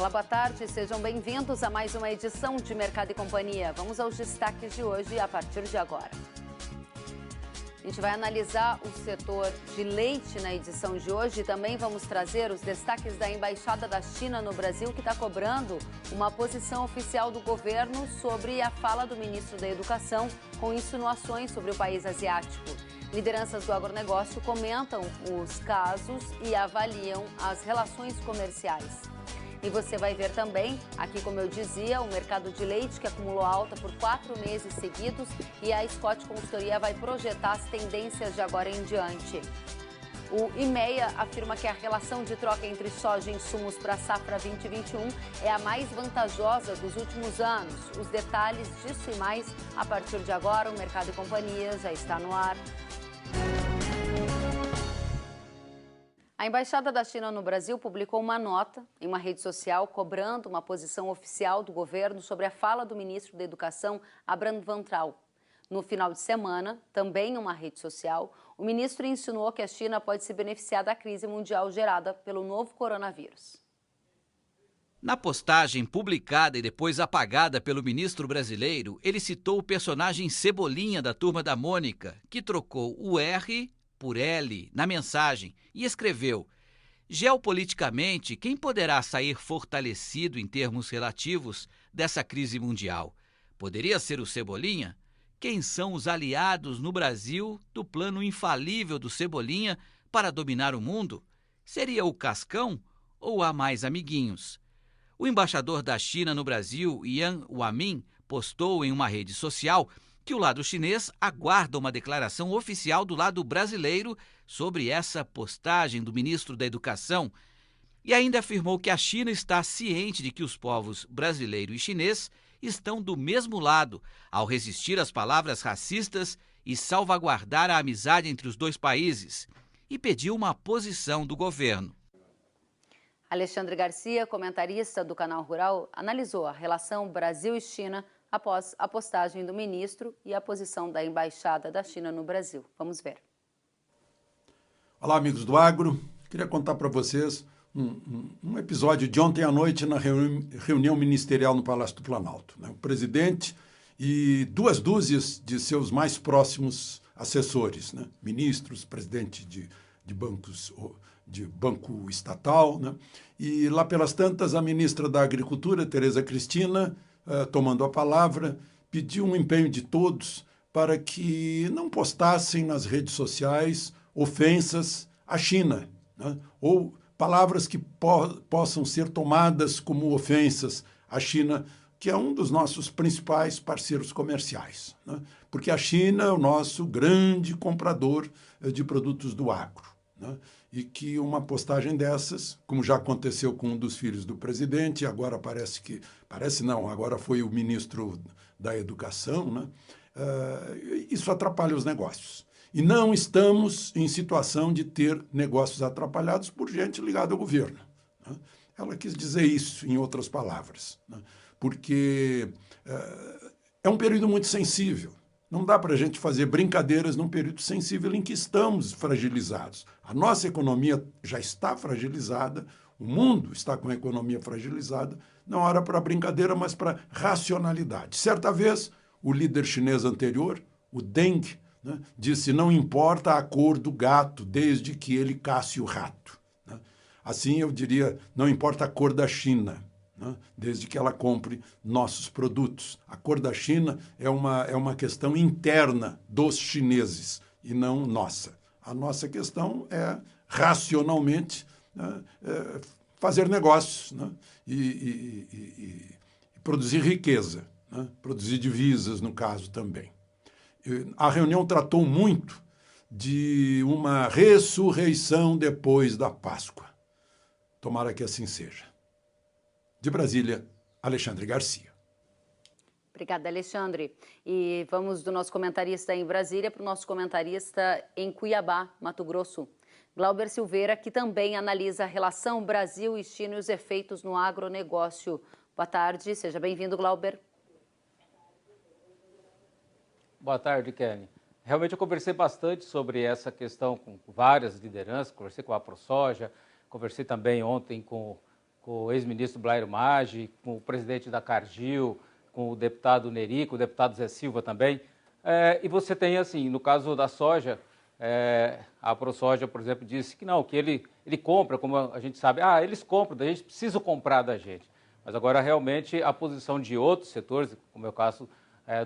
Olá, boa tarde. Sejam bem-vindos a mais uma edição de Mercado e Companhia. Vamos aos destaques de hoje a partir de agora. A gente vai analisar o setor de leite na edição de hoje e também vamos trazer os destaques da Embaixada da China no Brasil, que está cobrando uma posição oficial do governo sobre a fala do ministro da Educação com insinuações sobre o país asiático. Lideranças do agronegócio comentam os casos e avaliam as relações comerciais. E você vai ver também, aqui como eu dizia, o mercado de leite que acumulou alta por 4 meses seguidos e a Scott Consultoria vai projetar as tendências de agora em diante. O IMEA afirma que a relação de troca entre soja e insumos para a safra 2021 é a mais vantajosa dos últimos anos. Os detalhes disso e mais a partir de agora. O Mercado e Companhia já está no ar. A Embaixada da China no Brasil publicou uma nota em uma rede social cobrando uma posição oficial do governo sobre a fala do ministro da Educação, Abraham Van Traal. No final de semana, também em uma rede social, o ministro insinuou que a China pode se beneficiar da crise mundial gerada pelo novo coronavírus. Na postagem publicada e depois apagada pelo ministro brasileiro, ele citou o personagem Cebolinha da Turma da Mônica, que trocou o R por L na mensagem e escreveu: geopoliticamente, quem poderá sair fortalecido em termos relativos dessa crise mundial? Poderia ser o Cebolinha? Quem são os aliados no Brasil do plano infalível do Cebolinha para dominar o mundo? Seria o Cascão ou há mais amiguinhos? O embaixador da China no Brasil, Yan Wamin, postou em uma rede social que o lado chinês aguarda uma declaração oficial do lado brasileiro sobre essa postagem do ministro da Educação e ainda afirmou que a China está ciente de que os povos brasileiro e chinês estão do mesmo lado ao resistir às palavras racistas e salvaguardar a amizade entre os dois países e pediu uma posição do governo. Alexandre Garcia, comentarista do Canal Rural, analisou a relação Brasil e China após a postagem do ministro e a posição da Embaixada da China no Brasil. Vamos ver. Olá, amigos do Agro. Queria contar para vocês um episódio de ontem à noite na reunião ministerial no Palácio do Planalto. O presidente e 2 dúzias de seus mais próximos assessores, ministros, presidente de bancos, de banco estatal, e lá pelas tantas a ministra da Agricultura, Tereza Cristina, tomando a palavra, pediu um empenho de todos para que não postassem nas redes sociais ofensas à China, ou palavras que possam ser tomadas como ofensas à China, que é um dos nossos principais parceiros comerciais, porque a China é o nosso grande comprador de produtos do agro, e que uma postagem dessas, como já aconteceu com um dos filhos do presidente, agora agora foi o ministro da Educação, isso atrapalha os negócios. E não estamos em situação de ter negócios atrapalhados por gente ligada ao governo. Ela quis dizer isso, em outras palavras, porque é um período muito sensível. Não dá para a gente fazer brincadeiras num período sensível em que estamos fragilizados. A nossa economia já está fragilizada, o mundo está com a economia fragilizada, não hora para brincadeira, mas para racionalidade. Certa vez, o líder chinês anterior, o Deng, disse: não importa a cor do gato, desde que ele casse o rato. Assim, eu diria, não importa a cor da China, desde que ela compre nossos produtos. A cor da China é uma questão interna dos chineses e não nossa. A nossa questão é, racionalmente, fazer negócios, e produzir riqueza, produzir divisas, no caso, também. A reunião tratou muito de uma ressurreição depois da Páscoa. Tomara que assim seja. De Brasília, Alexandre Garcia. Obrigada, Alexandre. E vamos do nosso comentarista em Brasília para o nosso comentarista em Cuiabá, Mato Grosso. Glauber Silveira, que também analisa a relação Brasil e China e os efeitos no agronegócio. Boa tarde, seja bem-vindo, Glauber. Boa tarde, Kelly. Realmente eu conversei bastante sobre essa questão com várias lideranças, conversei com a ProSoja, conversei também ontem com com o ex-ministro Blairo Maggi, com o presidente da Cargill, com o deputado Neri, com o deputado Zé Silva também. E você tem, assim, no caso da soja, a ProSoja, por exemplo, disse que não, que ele compra, como a gente sabe, eles compram, a gente precisa comprar da gente. Mas agora, realmente, a posição de outros setores, como é o caso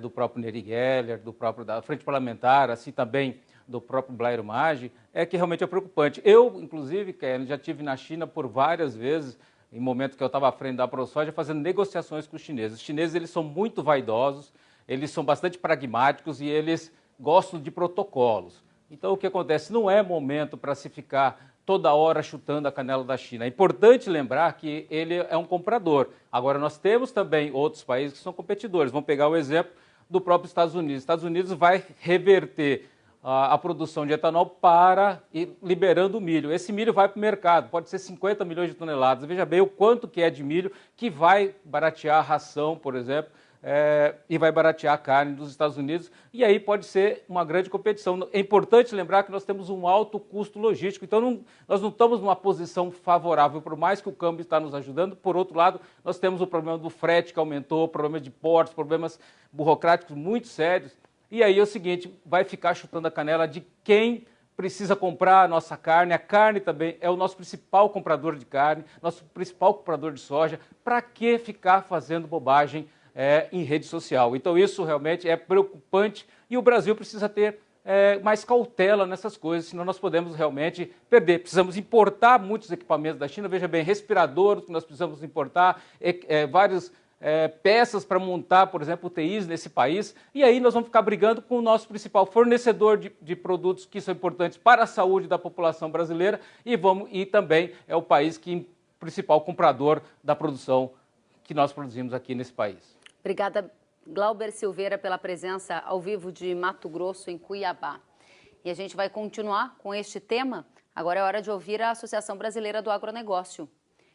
do próprio Neri Geller, da Frente Parlamentar, assim também do próprio Blairo Maggi, é que realmente é preocupante. Eu, inclusive, já estive na China por várias vezes, em momento que eu estava à frente da ProSoja, fazendo negociações com os chineses. Os chineses, eles são muito vaidosos, eles são bastante pragmáticos e eles gostam de protocolos. Então, o que acontece? Não é momento para se ficar toda hora chutando a canela da China. É importante lembrar que ele é um comprador. Agora, nós temos também outros países que são competidores. Vamos pegar o exemplo do próprio Estados Unidos. Os Estados Unidos vai reverter a produção de etanol para ir liberando o milho. Esse milho vai para o mercado, pode ser 50 milhões de toneladas. Veja bem o quanto que é de milho que vai baratear a ração, por exemplo, e vai baratear a carne dos Estados Unidos, e aí pode ser uma grande competição. É importante lembrar que nós temos um alto custo logístico, então nós não estamos numa posição favorável, por mais que o câmbio está nos ajudando. Por outro lado, nós temos o problema do frete que aumentou, problemas de portos, problemas burocráticos muito sérios, e aí é o seguinte, vai ficar chutando a canela de quem precisa comprar a nossa carne. A carne também é o nosso principal comprador de carne, nosso principal comprador de soja. Para que ficar fazendo bobagem em rede social? Então isso realmente é preocupante e o Brasil precisa ter mais cautela nessas coisas, senão nós podemos realmente perder. Precisamos importar muitos equipamentos da China, veja bem, respiradores que nós precisamos importar, vários peças para montar, por exemplo, UTIs nesse país, e aí nós vamos ficar brigando com o nosso principal fornecedor de produtos que são importantes para a saúde da população brasileira e também é o país principal comprador da produção que nós produzimos aqui nesse país. Obrigada, Glauber Silveira, pela presença ao vivo de Mato Grosso, em Cuiabá. E a gente vai continuar com este tema. Agora é hora de ouvir a Associação Brasileira do Agronegócio.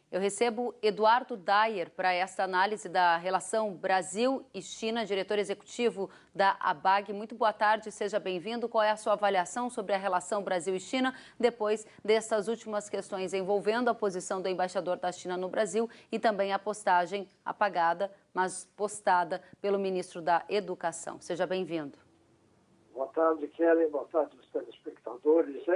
Eu recebo Eduardo Dyer para esta análise da relação Brasil e China, diretor executivo da ABAG. Muito boa tarde, seja bem-vindo. Qual é a sua avaliação sobre a relação Brasil e China depois dessas últimas questões envolvendo a posição do embaixador da China no Brasil e também a postagem apagada, mas postada pelo ministro da Educação? Seja bem-vindo. Boa tarde, Kelly. Boa tarde aos telespectadores.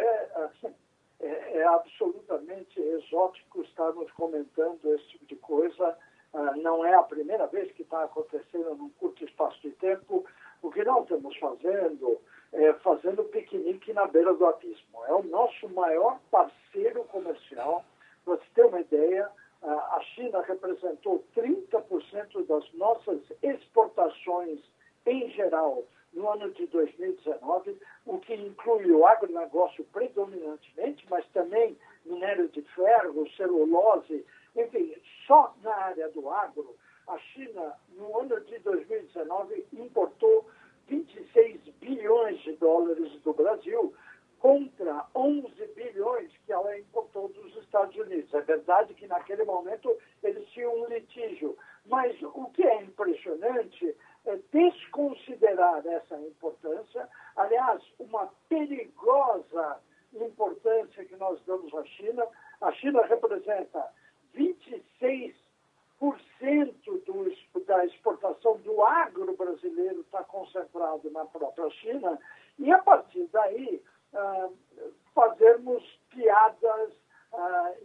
É absolutamente exótico estarmos comentando esse tipo de coisa. Não é a primeira vez que está acontecendo num curto espaço de tempo. O que nós estamos fazendo é fazendo piquenique na beira do abismo. É o nosso maior parceiro comercial. Para você ter uma ideia, a China representou 30% das nossas exportações em geral no ano de 2019, o que inclui o agronegócio predominantemente, mas também minério de ferro, celulose, enfim, só na área do agro, a China, no ano de 2019, importou 26 bilhões de dólares do Brasil, contra 11 bilhões que ela importou dos Estados Unidos. É verdade que naquele momento eles tinham um litígio, mas o que é impressionante é desconsiderar essa importância, aliás, uma perigosa importância que nós damos à China. A China representa 26% da exportação do agro brasileiro está concentrado na própria China, e a partir daí fazermos piadas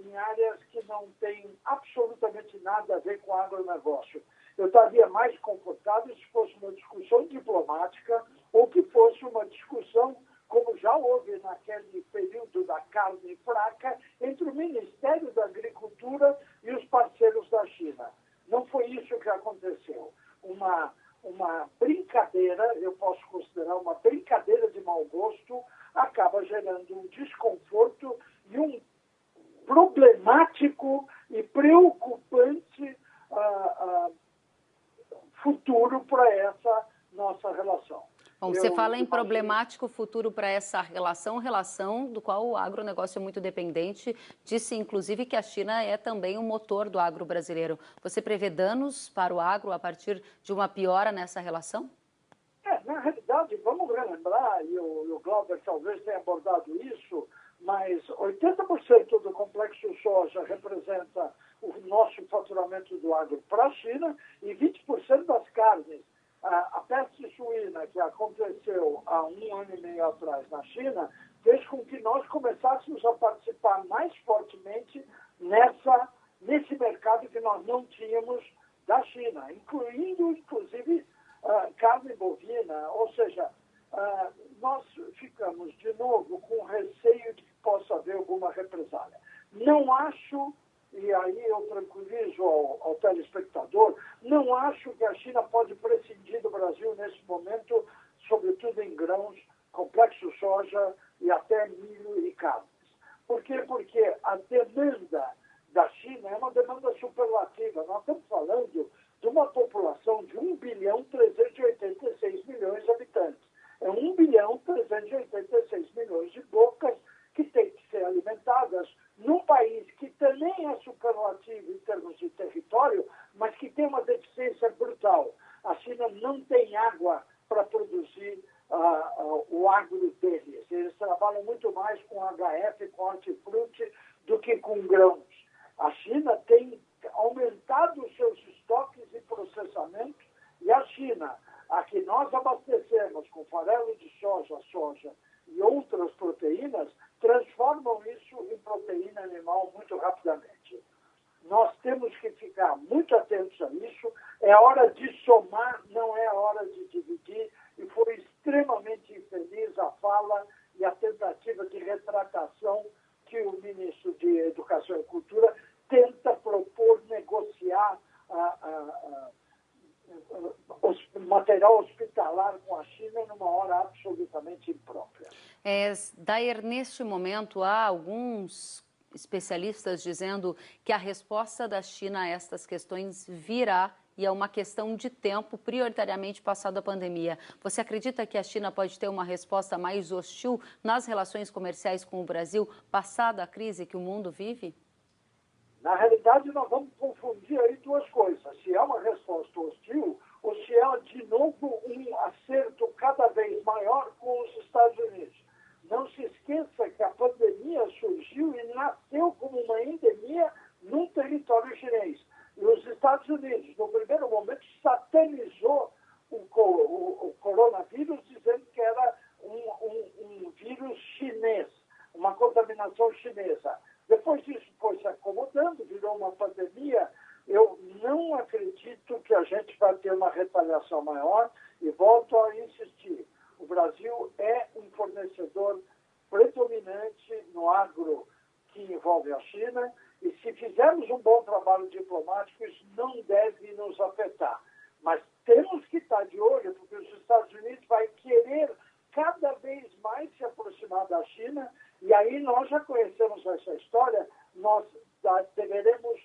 em áreas que não têm absolutamente nada a ver com agronegócio. Eu estaria mais confortável se fosse uma discussão diplomática ou que fosse uma discussão, como já houve naquele período da carne fraca, entre o Ministério da Agricultura e os parceiros da China. Não foi isso que aconteceu. Uma brincadeira, eu posso considerar uma brincadeira de mau gosto, acaba gerando um desconforto e um problemático e preocupante futuro para essa nossa relação. Bom, você fala em problemático futuro para essa relação do qual o agronegócio é muito dependente. Disse, inclusive, que a China é também o motor do agro brasileiro. Você prevê danos para o agro a partir de uma piora nessa relação? Na realidade, vamos relembrar, e o Glauber talvez tenha abordado isso, mas 80% do complexo soja representa o nosso faturamento do agro para a China, e 20% das carnes. A peste suína que aconteceu há 1 ano e meio atrás na China fez com que nós começássemos a participar mais fortemente nesse mercado que nós não tínhamos da China, inclusive carne bovina, ou seja, nós ficamos de novo com receio de que possa haver alguma represália. Não acho, e aí eu tranquilizo ao telespectador, não acho que a China pode prescindir do Brasil nesse momento, sobretudo em grãos, complexo soja e até milho e carnes. Por quê? Porque a demanda da China é uma demanda superlativa. Nós estamos falando de uma população de 1.386 bilhões de habitantes. É 1.386 bilhões de bocas que têm que ser alimentadas num país que também é superlativo em termos de território, mas que tem uma deficiência brutal. A China não tem água para produzir o agro deles. Eles trabalham muito mais com HF, com hortifruti, do que com grãos. A China tem aumentado os seus estoques e processamento, e a China, a que nós abastecemos com farelo de soja e outras proteínas, transformam isso em proteína animal muito rapidamente. Nós temos que ficar muito atentos a isso. É hora de somar, não é hora de dividir, e foi extremamente infeliz a fala e a tentativa de retratação que o ministro de Educação e Cultura tenta propor negociar material hospitalar com a China numa hora absolutamente imprópria. Dair, neste momento, há alguns especialistas dizendo que a resposta da China a estas questões virá e é uma questão de tempo, prioritariamente passado a pandemia. Você acredita que a China pode ter uma resposta mais hostil nas relações comerciais com o Brasil, passada a crise que o mundo vive? Na realidade, nós vamos confundir aí duas coisas. Se é uma resposta hostil ou se é, de novo, um acerto cada vez maior com os Estados Unidos. Não se esqueça que a pandemia surgiu e nasceu como uma endemia num território chinês. E os Estados Unidos, no primeiro momento, satanizou o coronavírus, dizendo que era um vírus chinês, uma contaminação chinesa. Depois disso foi se acomodando, virou uma pandemia. Eu não acredito que a gente vai ter uma retaliação maior e volto a insistir. O Brasil é um fornecedor predominante no agro que envolve a China e se fizermos um bom trabalho diplomático, isso não deve nos afetar. Mas temos que estar de olho, porque os Estados Unidos vai querer cada vez mais se aproximar da China, e aí nós já conhecemos essa história, nós deveremos,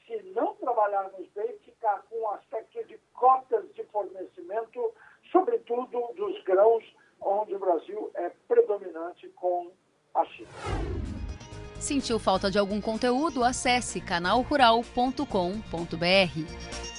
se não trabalharmos bem, ficar com um aspecto de cotas de fornecimento, sobretudo dos grãos, onde o Brasil é predominante com a China. Sentiu falta de algum conteúdo? Acesse canalrural.com.br.